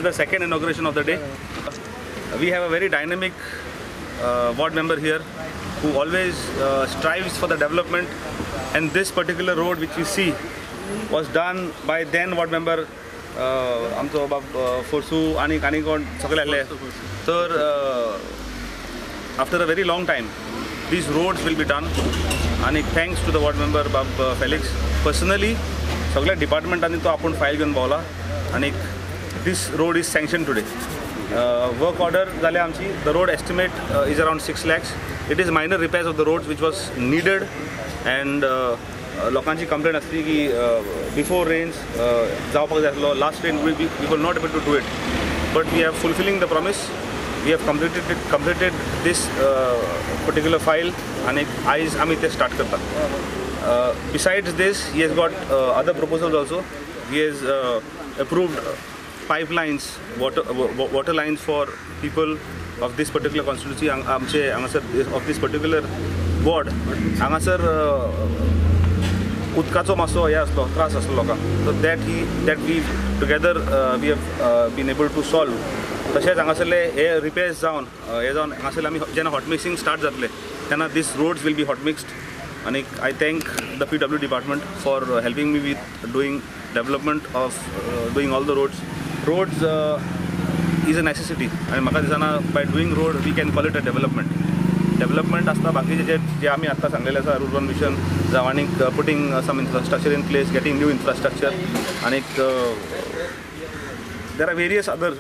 is the second inauguration of the day. We have a very dynamic ward member here who always strives for the development, and this particular road which you see was done by then ward member आमचो बाब फोर्सू आनी कोण सगळे आसले. तर after a very long time these roads will be done, and thanks to the ward member Bab Felix personally, सगळ्या डिपार्टमेंटांनी तो आपण फायल घेवन पावला, आणि this road is sanctioned today. Work order जाले आमची. The road estimate is around 6 lakhs. It is minor repairs of the roads which was needed, and लोकांची complaint आसली की बिफोर रेन्स जावपाक जाय आसलो. Last rain we were not able to do it, but we are fulfilling the promise. We have completed this particular file, and आयज आमी ते start करता. Besides this, he has got other proposals also. He has approved pipelines, water lines for people of this particular constituency. आमचे हांगासर of this particular ward हांगासर उदकाचो मातसो हे आसलो, त्रास आसलो लोकांक. So that we together we have been able to solve. तशेंच हांगासरले हे रिपेर्स जावन हांगासरले आमी जेन्ना हॉट मिक्सिंग स्टार्ट जातले तेन्ना these roads will be hot mixed. And I thank the PW department for helping me with doing development of doing all the roads. Roads is a necessity, and म्हाका दिसना by doing road we can call it a development. Development आसता बाकीचे जे आमी आत्तां सांगलेले आसा, urban mission जावं आनी putting some infrastructure in place, getting new infrastructure, and there are various other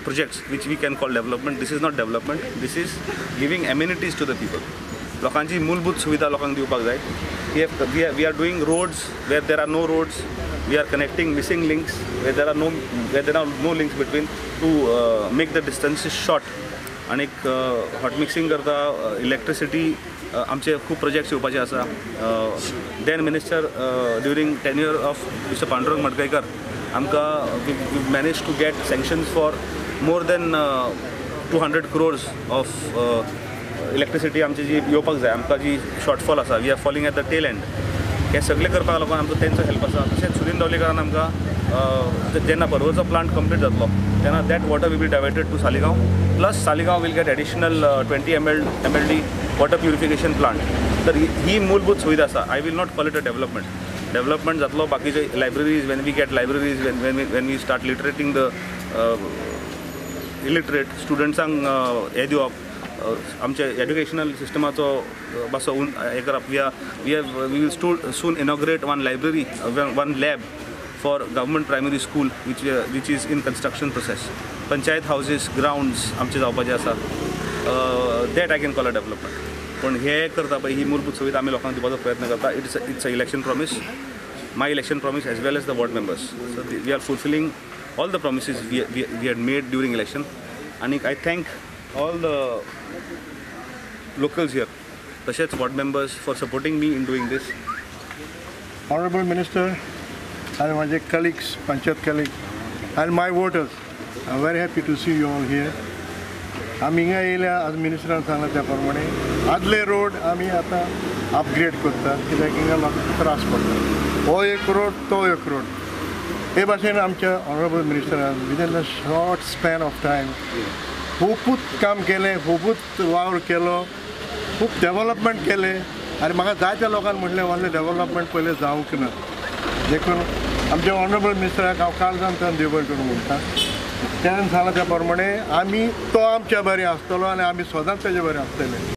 projects which we can call development. This is not development, this is giving amenities to the people. लोकांची मूलभूत सुविधा लोकांक दिवपाक जाय. We are doing roads where there are no roads. We are connecting missing links where there are no links between, to make the distances short. And hot mixing करता, electricity आमचे खूब projects येवपाचे आसा. Then minister during tenure of Mr. Pandurang Madgaikar आमकां we managed to get sanctions for more than 200 crores of electricity आमची जी येवपाक जाय, आमकां जी शॉर्टफॉल आसा. We are falling at the tail end. हे सगळे करपाक लागून आमचो तेंचो हेल्प आसा. तशेंच सुदीन दवलेकरान आमकां जेन्ना पर्वचो प्लांट कंप्लीट जातलो तेन्ना that water will be diverted to Saligao. Plus Saligao will get additional 20 MLD water purification plant. तर ही मूलभूत सुविधा आसा. I will not call it a development जातलो. बाकीचे libraries, when we get libraries, when we start literating the illiterate स्टुडंट्सांक हे दिवप, आमच्या एज्युकेशनल सिस्टमाचो मातसो हे करप. We will soon inaugurate one library, one lab for government primary school which is in construction process. Panchayat houses, grounds आमचे जावपाचे आसा. That I can call a development. पण हे करता पळय ही मूलभूत सुविधा आमी लोकांक दिवपाचो प्रयत्न करता. It's a election promise, my election promise as well as the ward members. So we are fulfilling all the promises we had made during election, and I thank all the locals here, तशेंच ward members, for supporting me in doing this. Honorable Minister and my colleagues, Panchayat colleagues, and my voters, I'm very happy to see you all here. आमी हिंगा येयल्या आज मिनिस्टरान सांगला त्या प्रमाणे आदले road आमी आतां अपग्रेड करता, कित्याक हिंगा लोकांक त्रास पडटा. हो एक रोड, तो एक रोड. हे भाशेन आमच्या ऑनरेबल मिनिस्टरान within a short span of time खूबच काम केलें, खूबच वावर केलो, खूब डेव्हलपमेंट केलें. आनी म्हाका जायत्या लोकांनी म्हटलें व्हडलें डेव्हलपमेंट पयलें जावंक ना. देखून आमच्या ऑनरेबल मिनिस्टराक हांव काळजांतल्यान देव बरें करूं म्हणटा. तेणेन सांगलां त्या प्रमाणे आमी तो आमच्या बरें आसतलो, आनी आमी सदांच तेजे बरें आसतले.